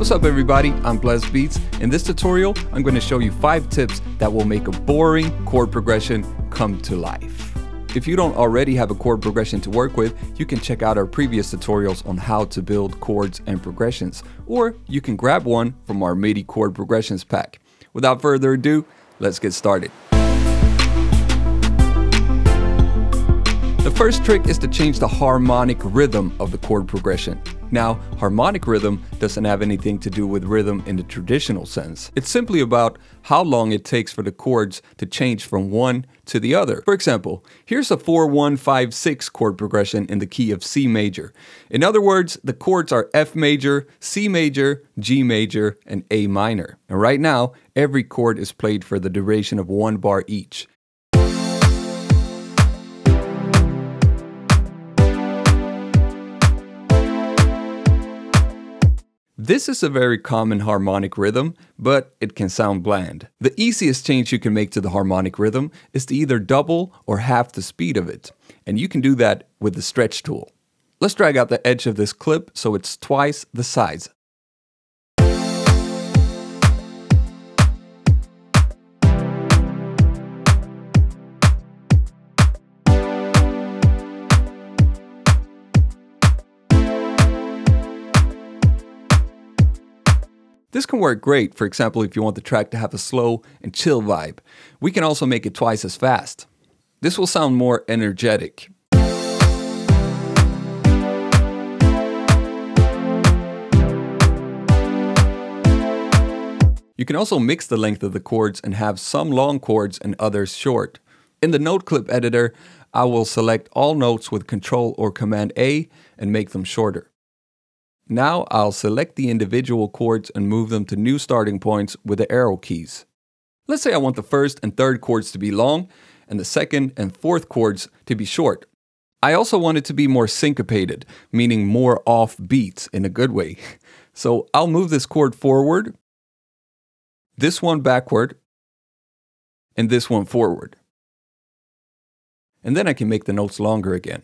What's up everybody, I'm Bless Beats. In this tutorial, I'm going to show you 5 tips that will make a boring chord progression come to life. If you don't already have a chord progression to work with, you can check out our previous tutorials on how to build chords and progressions, or you can grab one from our MIDI chord progressions pack. Without further ado, let's get started. The first trick is to change the harmonic rhythm of the chord progression. Now, harmonic rhythm doesn't have anything to do with rhythm in the traditional sense. It's simply about how long it takes for the chords to change from one to the other. For example, here's a 4-1-5-6 chord progression in the key of C major. In other words, the chords are F major, C major, G major, and A minor. And right now, every chord is played for the duration of 1 bar each. This is a very common harmonic rhythm, but it can sound bland. The easiest change you can make to the harmonic rhythm is to either double or half the speed of it, and you can do that with the stretch tool. Let's drag out the edge of this clip so it's twice the size. This can work great, for example, if you want the track to have a slow and chill vibe. We can also make it twice as fast. This will sound more energetic. You can also mix the length of the chords and have some long chords and others short. In the note clip editor, I will select all notes with Ctrl or Command A and make them shorter. Now I'll select the individual chords and move them to new starting points with the arrow keys. Let's say I want the first and third chords to be long and the second and fourth chords to be short. I also want it to be more syncopated, meaning more off beats in a good way. So I'll move this chord forward, this one backward, and this one forward. And then I can make the notes longer again.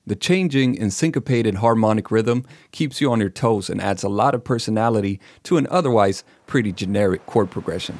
The changing and syncopated harmonic rhythm keeps you on your toes and adds a lot of personality to an otherwise pretty generic chord progression.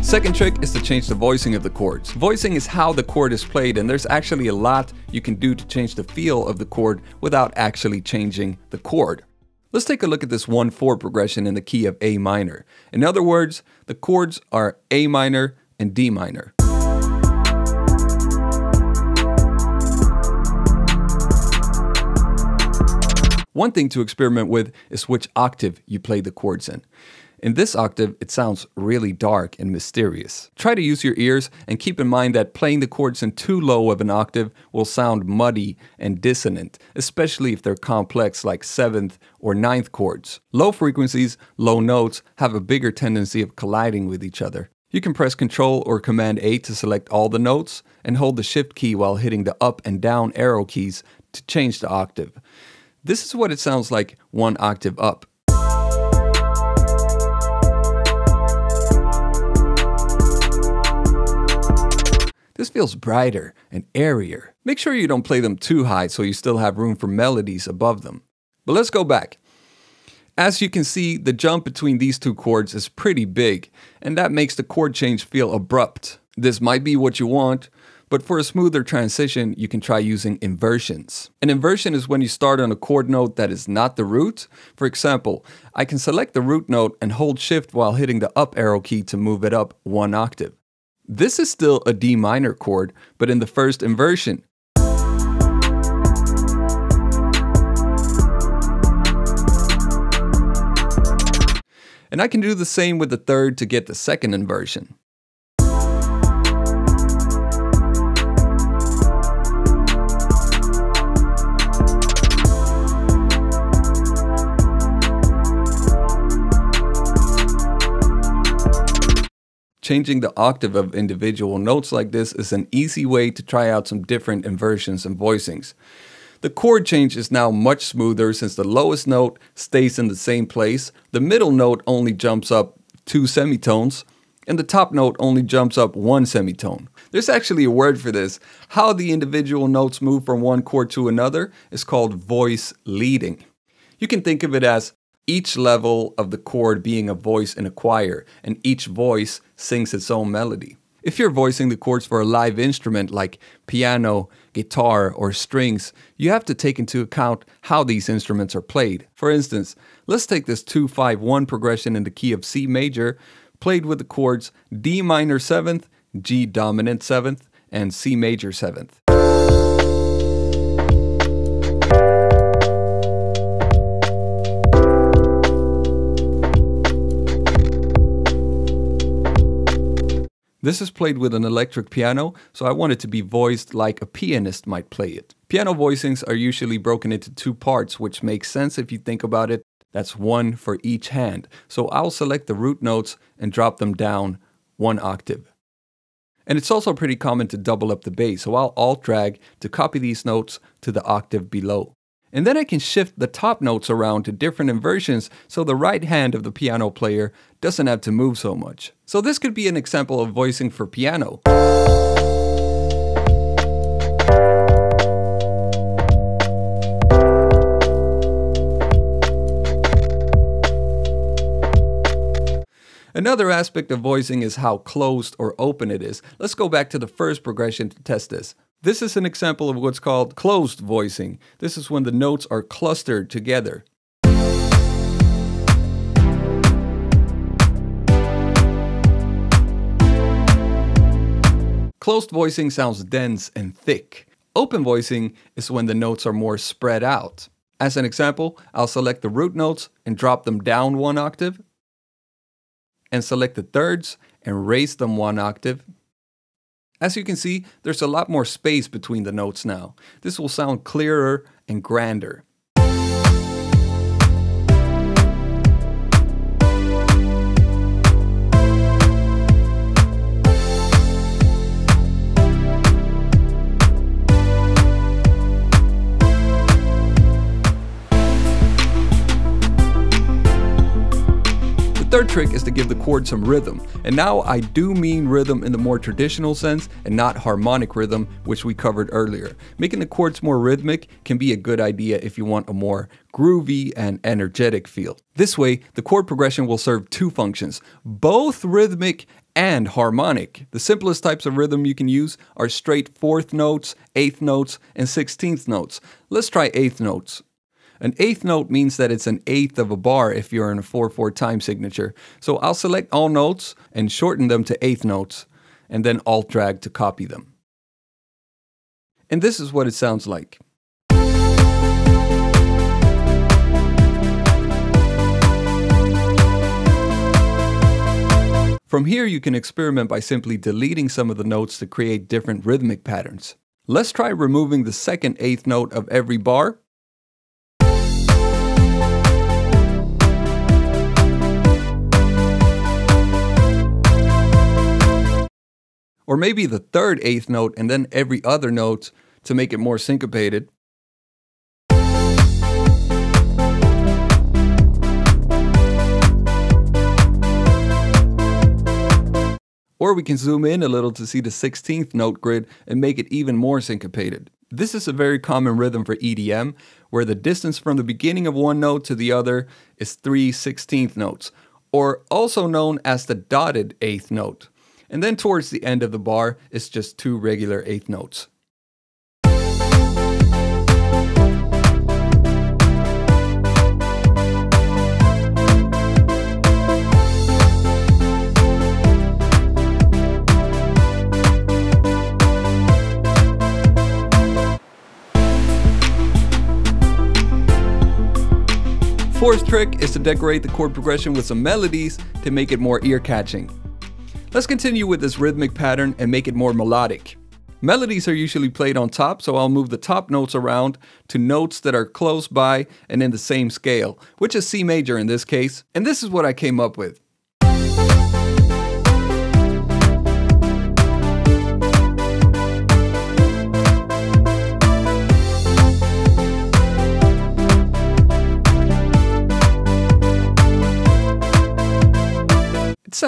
Second trick is to change the voicing of the chords. Voicing is how the chord is played, and there's actually a lot you can do to change the feel of the chord without actually changing the chord. Let's take a look at this 1-4 progression in the key of A minor. In other words, the chords are A minor and D minor. One thing to experiment with is which octave you play the chords in. In this octave, it sounds really dark and mysterious. Try to use your ears and keep in mind that playing the chords in too low of an octave will sound muddy and dissonant, especially if they're complex like 7th or 9th chords. Low frequencies, low notes, have a bigger tendency of colliding with each other. You can press Ctrl or Command A to select all the notes and hold the Shift key while hitting the up and down arrow keys to change the octave. This is what it sounds like 1 octave up. This feels brighter and airier. Make sure you don't play them too high so you still have room for melodies above them. But let's go back. As you can see, the jump between these two chords is pretty big, and that makes the chord change feel abrupt. This might be what you want, but for a smoother transition, you can try using inversions. An inversion is when you start on a chord note that is not the root. For example, I can select the root note and hold Shift while hitting the up arrow key to move it up 1 octave. This is still a D minor chord, but in the first inversion. And I can do the same with the third to get the second inversion. Changing the octave of individual notes like this is an easy way to try out some different inversions and voicings. The chord change is now much smoother since the lowest note stays in the same place, the middle note only jumps up 2 semitones, and the top note only jumps up 1 semitone. There's actually a word for this. How the individual notes move from one chord to another is called voice leading. You can think of it as each level of the chord being a voice in a choir, and each voice sings its own melody. If you're voicing the chords for a live instrument like piano, guitar, or strings, you have to take into account how these instruments are played. For instance, let's take this 2-5-1 progression in the key of C major, played with the chords D minor 7th, G dominant 7th, and C major 7th. This is played with an electric piano, so I want it to be voiced like a pianist might play it. Piano voicings are usually broken into 2 parts, which makes sense if you think about it. That's 1 for each hand. So I'll select the root notes and drop them down 1 octave. And it's also pretty common to double up the bass, so I'll Alt-drag to copy these notes to the octave below. And then I can shift the top notes around to different inversions so the right hand of the piano player doesn't have to move so much. So this could be an example of voicing for piano. Another aspect of voicing is how closed or open it is. Let's go back to the first progression to test this. This is an example of what's called closed voicing. This is when the notes are clustered together. Closed voicing sounds dense and thick. Open voicing is when the notes are more spread out. As an example, I'll select the root notes and drop them down 1 octave, and select the thirds and raise them 1 octave. As you can see, there's a lot more space between the notes now. This will sound clearer and grander. The third trick is to give the chord some rhythm. And now I do mean rhythm in the more traditional sense and not harmonic rhythm, which we covered earlier. Making the chords more rhythmic can be a good idea if you want a more groovy and energetic feel. This way, the chord progression will serve 2 functions, both rhythmic and harmonic. The simplest types of rhythm you can use are straight 4th notes, 8th notes, and 16th notes. Let's try 8th notes. An 8th note means that it's an 1/8 of a bar if you're in a 4/4 time signature. So I'll select all notes and shorten them to 8th notes, and then Alt-drag to copy them. And this is what it sounds like. From here you can experiment by simply deleting some of the notes to create different rhythmic patterns. Let's try removing the second 8th note of every bar. Or maybe the third 8th note and then every other note to make it more syncopated. Or we can zoom in a little to see the 16th note grid and make it even more syncopated. This is a very common rhythm for EDM, where the distance from the beginning of one note to the other is 3 16th notes, or also known as the dotted 8th note. And then towards the end of the bar, it's just 2 regular 8th notes. Fourth trick is to decorate the chord progression with some melodies to make it more ear-catching. Let's continue with this rhythmic pattern and make it more melodic. Melodies are usually played on top, so I'll move the top notes around to notes that are close by and in the same scale, which is C major in this case, and this is what I came up with.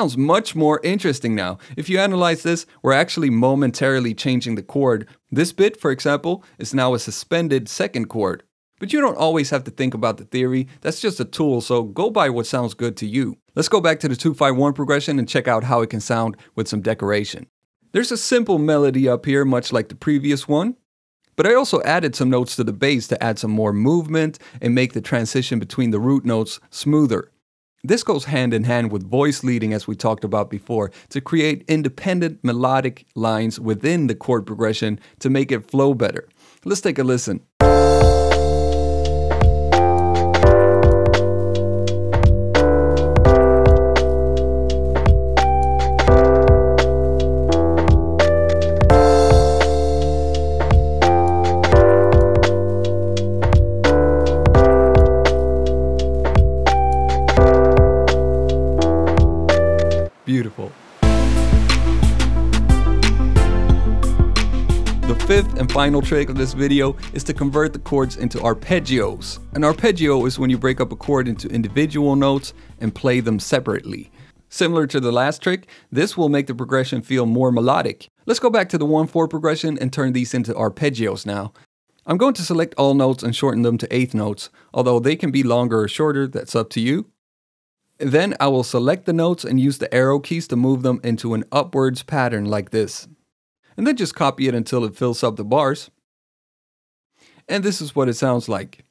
sounds much more interesting now. If you analyze this, we're actually momentarily changing the chord. This bit, for example, is now a suspended second chord. But you don't always have to think about the theory, that's just a tool, so go by what sounds good to you. Let's go back to the 2-5-1 progression and check out how it can sound with some decoration. There's a simple melody up here, much like the previous one. But I also added some notes to the bass to add some more movement and make the transition between the root notes smoother. This goes hand in hand with voice leading, as we talked about before, to create independent melodic lines within the chord progression to make it flow better. Let's take a listen. Beautiful. The fifth and final trick of this video is to convert the chords into arpeggios. An arpeggio is when you break up a chord into individual notes and play them separately. Similar to the last trick, this will make the progression feel more melodic. Let's go back to the 1-4 progression and turn these into arpeggios now. I'm going to select all notes and shorten them to eighth notes, although they can be longer or shorter, that's up to you. Then I will select the notes and use the arrow keys to move them into an upwards pattern like this. And then just copy it until it fills up the bars. And this is what it sounds like.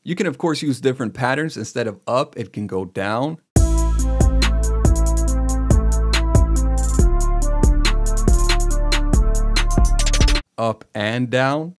You can of course use different patterns. Instead of up, it can go down. Up and down.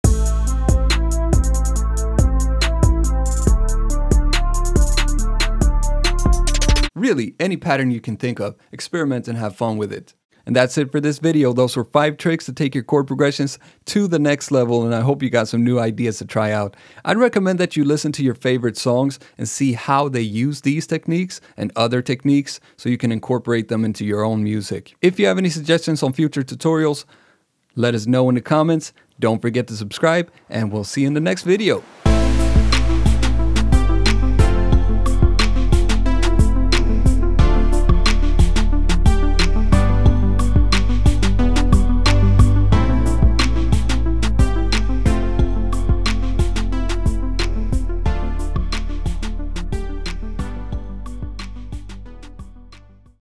Really, any pattern you can think of, experiment and have fun with it. And that's it for this video. Those were 5 tricks to take your chord progressions to the next level, and I hope you got some new ideas to try out. I'd recommend that you listen to your favorite songs and see how they use these techniques and other techniques so you can incorporate them into your own music. If you have any suggestions on future tutorials, let us know in the comments. Don't forget to subscribe, and we'll see you in the next video.